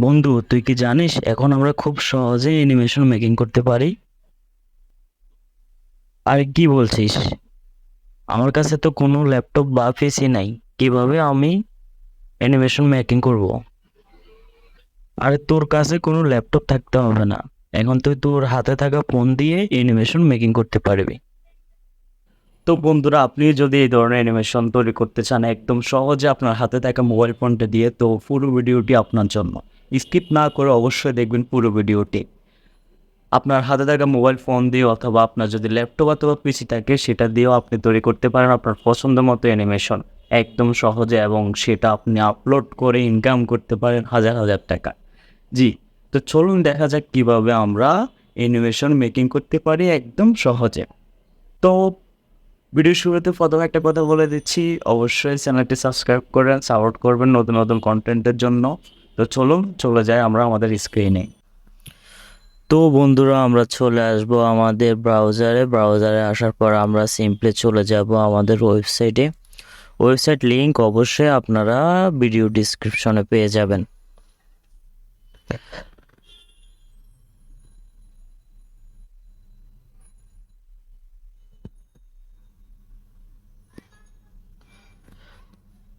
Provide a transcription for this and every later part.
বন্ধু, তুই কি জানিস এখন আমরা খুব সহজে অ্যানিমেশন মেকিং করতে পারি? আর কি বলছিস? আমার কাছে তো কোনো ল্যাপটপ বা পিসি নাই। কিভাবে আমি অ্যানিমেশন মেকিং করব? আরে তোর কাছে কোনো ল্যাপটপ থাকতে হবে না। এখন তুই তোর হাতে থাকা ফোন দিয়ে অ্যানিমেশন মেকিং করতে পারবি। তো বন্ধুরা, আপনি যদি এই ধরনের অ্যানিমেশন তৈরি করতে চান একদম সহজে আপনার হাতে থাকা মোবাইল ফোনটা দিয়ে, তো পুরো ভিডিওটি আপনার জন্য। স্কিপ না করে অবশ্যই দেখবেন পুরো ভিডিওটি। আপনার হাতে থাকা মোবাইল ফোন দিয়ে অথবা আপনার যদি ল্যাপটপ অথবা পিসি থাকে সেটা দিয়েও আপনি তৈরি করতে পারেন আপনার পছন্দ মতো অ্যানিমেশন একদম সহজে, এবং সেটা আপনি আপলোড করে ইনকাম করতে পারেন হাজার হাজার টাকা। জি, তো চলুন দেখা যাক কিভাবে আমরা অ্যানিমেশন মেকিং করতে পারি একদম সহজে। তো ভিডিও শুরুতে প্রথমে একটা কথা বলে দিচ্ছি, অবশ্যই চ্যানেলটি সাবস্ক্রাইব করেন, সাপোর্ট করবেন নতুন নতুন কন্টেন্টের জন্য। তো চলুন চলে যাই আমরা আমাদের স্ক্রিনে। তো বন্ধুরা, আমরা চলে আসব আমাদের ব্রাউজারে আসার পর আমরা সিম্পলি চলে যাব আমাদের ওয়েবসাইটে। ওয়েবসাইট লিংক অবশ্যই আপনারা ভিডিও ডিসক্রিপশনে পেয়ে যাবেন।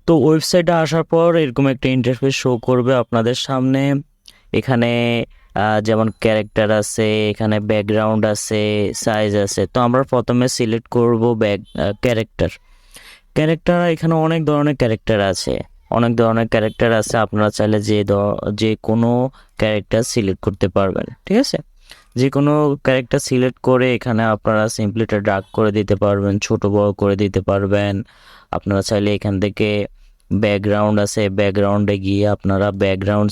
তো ওয়েবসাইটে আসার পর এরকম একটা ইন্টারফেস শো করবে আপনাদের সামনে। এখানে যেমন ক্যারেক্টার আছে, এখানে ব্যাকগ্রাউন্ড আছে, সাইজ আছে। তো আমরা প্রথমে সিলেক্ট করব ক্যারেক্টার। এখানে অনেক ধরনের ক্যারেক্টার আছে, আপনারা চাইলে যে কোনো ক্যারেক্টার সিলেক্ট করতে পারবেন। ঠিক আছে, যে কোনো ক্যারেক্টার সিলেক্ট করে এখানে আপনারা সিম্পলি এটা ড্র্যাগ করে দিতে পারবেন, ছোট বড় করে দিতে পারবেন। আপনারা চাইলে এখান থেকে ব্যাকগ্রাউন্ড আছে, ব্যাকগ্রাউন্ডে গিয়ে আপনারা ব্যাকগ্রাউন্ড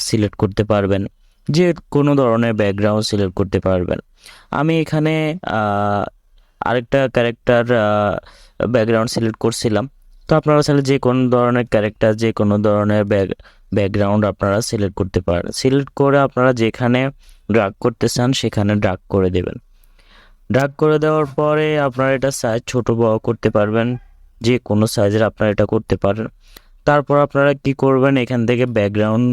সিলেক্ট করতে পারবেন, যে কোনো ধরনের ব্যাকগ্রাউন্ড সিলেক্ট করতে পারবেন। আমি এখানে আরেকটা ক্যারেক্টার ব্যাকগ্রাউন্ড সিলেক্ট করছিলাম। তো আপনারা চাইলে যে কোনো ধরনের ক্যারেক্টার, যে কোনো ধরনের ব্যাকগ্রাউন্ড আপনারা সিলেক্ট করতে পারেন। সিলেক্ট করে আপনারা যেখানে ড্র্যাগ করতে চান সেখানে ড্র্যাগ করে দেবেন। ড্র্যাগ করে দেওয়ার পরে আপনারা এটা সাইজ ছোট বড় করতে পারবেন, যে কোনো সাইজের আপনারা এটা করতে পারেন। তারপর আপনারা কি করবেন, এখান থেকে ব্যাকগ্রাউন্ড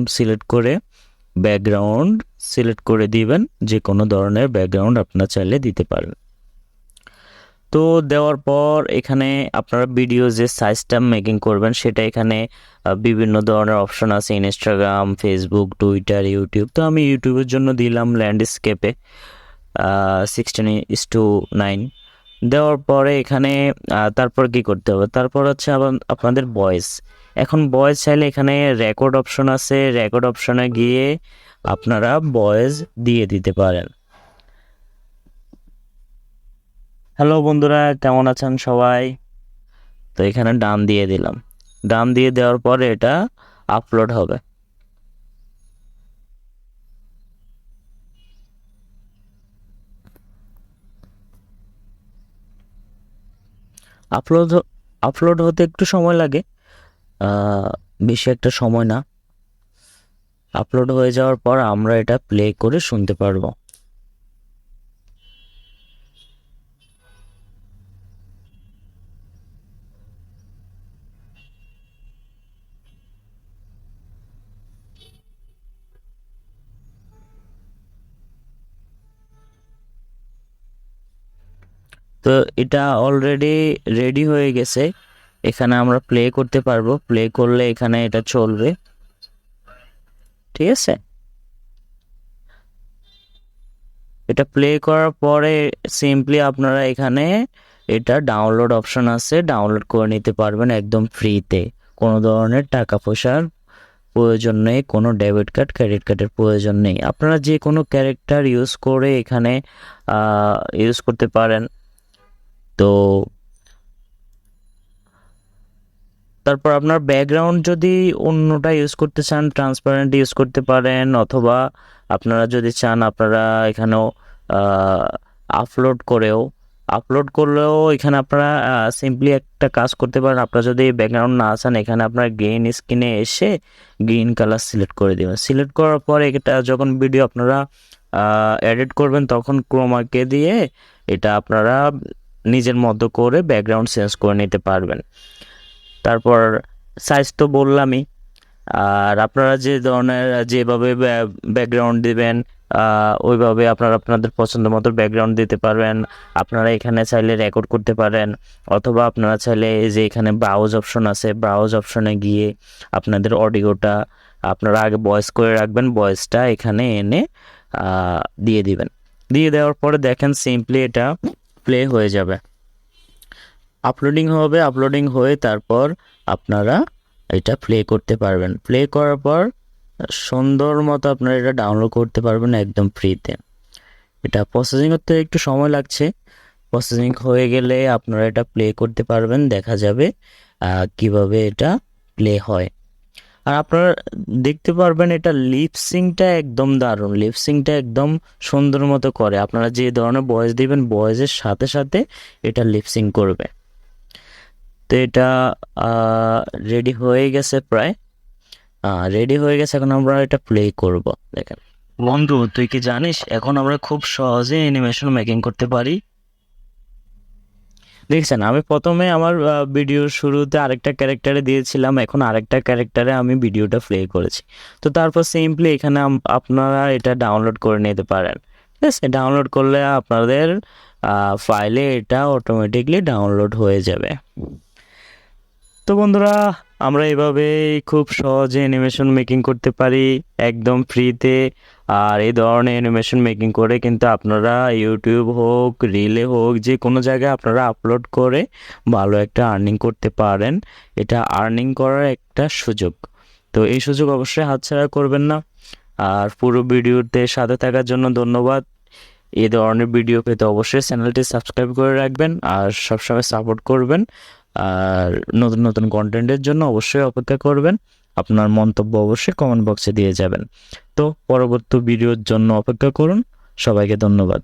সিলেক্ট করে দিবেন, যে কোনো ধরনের ব্যাকগ্রাউন্ড আপনারা চাইলে দিতে পারেন। তো দেওয়ার পর এখানে আপনারা ভিডিও যে সাইজটা মেকিং করবেন সেটা এখানে বিভিন্ন ধরনের অপশন আছে, ইনস্টাগ্রাম, ফেসবুক, টুইটার, ইউটিউব। তো আমি ইউটিউবের জন্য দিলাম ল্যান্ডস্কেপে 16:9। দেওয়ার পরে এখানে তারপর কি করতে হবে, তারপর হচ্ছে আপনাদের ভয়েস। এখন ভয়েস চাইলে এখানে রেকর্ড অপশন আছে, রেকর্ড অপশনে গিয়ে আপনারা ভয়েস দিয়ে দিতে পারেন। হ্যালো বন্ধুরা, কেমন আছেন সবাই? তো এখানে ডান দিয়ে দিলাম। ডান দিয়ে দেওয়ার পরে এটা আপলোড হবে। আপলোড আপলোড হতে একটু সময় লাগে, বেশি একটা সময় না। আপলোড হয়ে যাওয়ার পর আমরা এটা প্লে করে শুনতে পারবো। তো এটা অলরেডি রেডি হয়ে গেছে। এখানে আমরা প্লে করতে পারবো, প্লে করলে এখানে এটা চলবে। ঠিক আছে, এটা প্লে করার পরে সিম্পলি আপনারা এখানে এটা ডাউনলোড অপশন আছে, ডাউনলোড করে নিতে পারবেন একদম ফ্রিতে। কোনো ধরনের টাকা পয়সার প্রয়োজন নেই, কোনো ডেবিট কার্ড ক্রেডিট কার্ডের প্রয়োজন নেই। আপনারা যে কোনো ক্যারেক্টার ইউজ করে এখানে ইউজ করতে পারেন। তো তারপর আপনার ব্যাকগ্রাউন্ড যদি অন্যটা ইউজ করতে চান, ট্রান্সপারেন্ট ইউজ করতে পারেন, অথবা আপনারা যদি চান আপনারা এখানেও আপলোড করলেও এখানে আপনারা সিম্পলি একটা কাজ করতে পারেন। আপনারা যদি ব্যাকগ্রাউন্ড না চান, এখানে আপনার গ্রিন স্ক্রিনে এসে গ্রিন কালার সিলেক্ট করে দেবেন। সিলেক্ট করার পরে এটা যখন ভিডিও আপনারা এডিট করবেন তখন ক্রোমাকে দিয়ে এটা আপনারা নিজের মতো করে ব্যাকগ্রাউন্ড চেঞ্জ করে নিতে পারবেন। তারপর সাইজ তো বললামই, আর আপনারা যে ধরনের যেভাবে ব্যাকগ্রাউন্ড দিবেন ওইভাবে আপনারা আপনাদের পছন্দ মতো ব্যাকগ্রাউন্ড দিতে পারবেন। আপনারা এখানে চাইলে রেকর্ড করতে পারেন, অথবা আপনারা চাইলে এই যে এখানে ব্রাউজ অপশন আছে, ব্রাউজ অপশনে গিয়ে আপনাদের অডিওটা আপনারা আগে ভয়েস করে রাখবেন, ভয়েসটা এখানে এনে দিয়ে দিবেন। দিয়ে দেওয়ার পরে দেখেন সিম্পলি এটা প্লে হয়ে যাবে, আপলোডিং হবে, আপলোডিং হয়ে তারপর আপনারা এটা প্লে করতে পারবেন। প্লে করার পর সুন্দর মতো আপনারা এটা ডাউনলোড করতে পারবেন একদম ফ্রিতে। এটা প্রসেসিং করতে একটু সময় লাগছে, প্রসেসিং হয়ে গেলে আপনারা এটা প্লে করতে পারবেন, দেখা যাবে কিভাবে এটা প্লে হয়। আর আপনারা দেখতে পারবেন এটা লিপসিংটা একদম দারুণ, লিপসিংটা একদম সুন্দর মতো করে। আপনারা যে ধরনের ভয়েস দিবেন ভয়েসের সাথে সাথে এটা লিপসিং করবে। তো এটা রেডি হয়ে গেছে, প্রায় রেডি হয়ে গেছে। এখন আমরা এটা প্লে করব। দেখেন বন্ধু, তুই কি জানিস এখন আমরা খুব সহজে অ্যানিমেশন মেকিং করতে পারি? দেখছেন, আমি প্রথমে আমার ভিডিওর শুরুতে আরেকটা ক্যারেক্টারে দিয়েছিলাম, এখন আরেকটা ক্যারেক্টারে আমি ভিডিওটা প্লে করেছি। তো তারপর সিম্পলি এখানে আপনারা এটা ডাউনলোড করে নিতে পারেন। ঠিক আছে, ডাউনলোড করলে আপনাদের ফাইলে এটা অটোমেটিকলি ডাউনলোড হয়ে যাবে। তো বন্ধুরা, আমরা এভাবেই খুব সহজে অ্যানিমেশন মেকিং করতে পারি একদম ফ্রিতে। আর এই ধরনের অ্যানিমেশন মেকিং করে কিন্তু আপনারা ইউটিউব হোক, রিলে হোক, যে কোনো জায়গায় আপনারা আপলোড করে ভালো একটা আর্নিং করতে পারেন। এটা আর্নিং করার একটা সুযোগ, তো এই সুযোগ অবশ্যই হাতছাড়া করবেন না। আর পুরো ভিডিওতে সাথে থাকার জন্য ধন্যবাদ। এই ধরনের ভিডিও পেতে অবশ্যই চ্যানেলটি সাবস্ক্রাইব করে রাখবেন আর সবসময় সাপোর্ট করবেন। আর নতুন নতুন কন্টেন্টের জন্য অবশ্যই অপেক্ষা করবেন। আপনার মন্তব্য অবশ্যই কমেন্ট বক্সে দিয়ে যাবেন। তো পরবর্তী ভিডিওর জন্য অপেক্ষা করুন। সবাইকে ধন্যবাদ।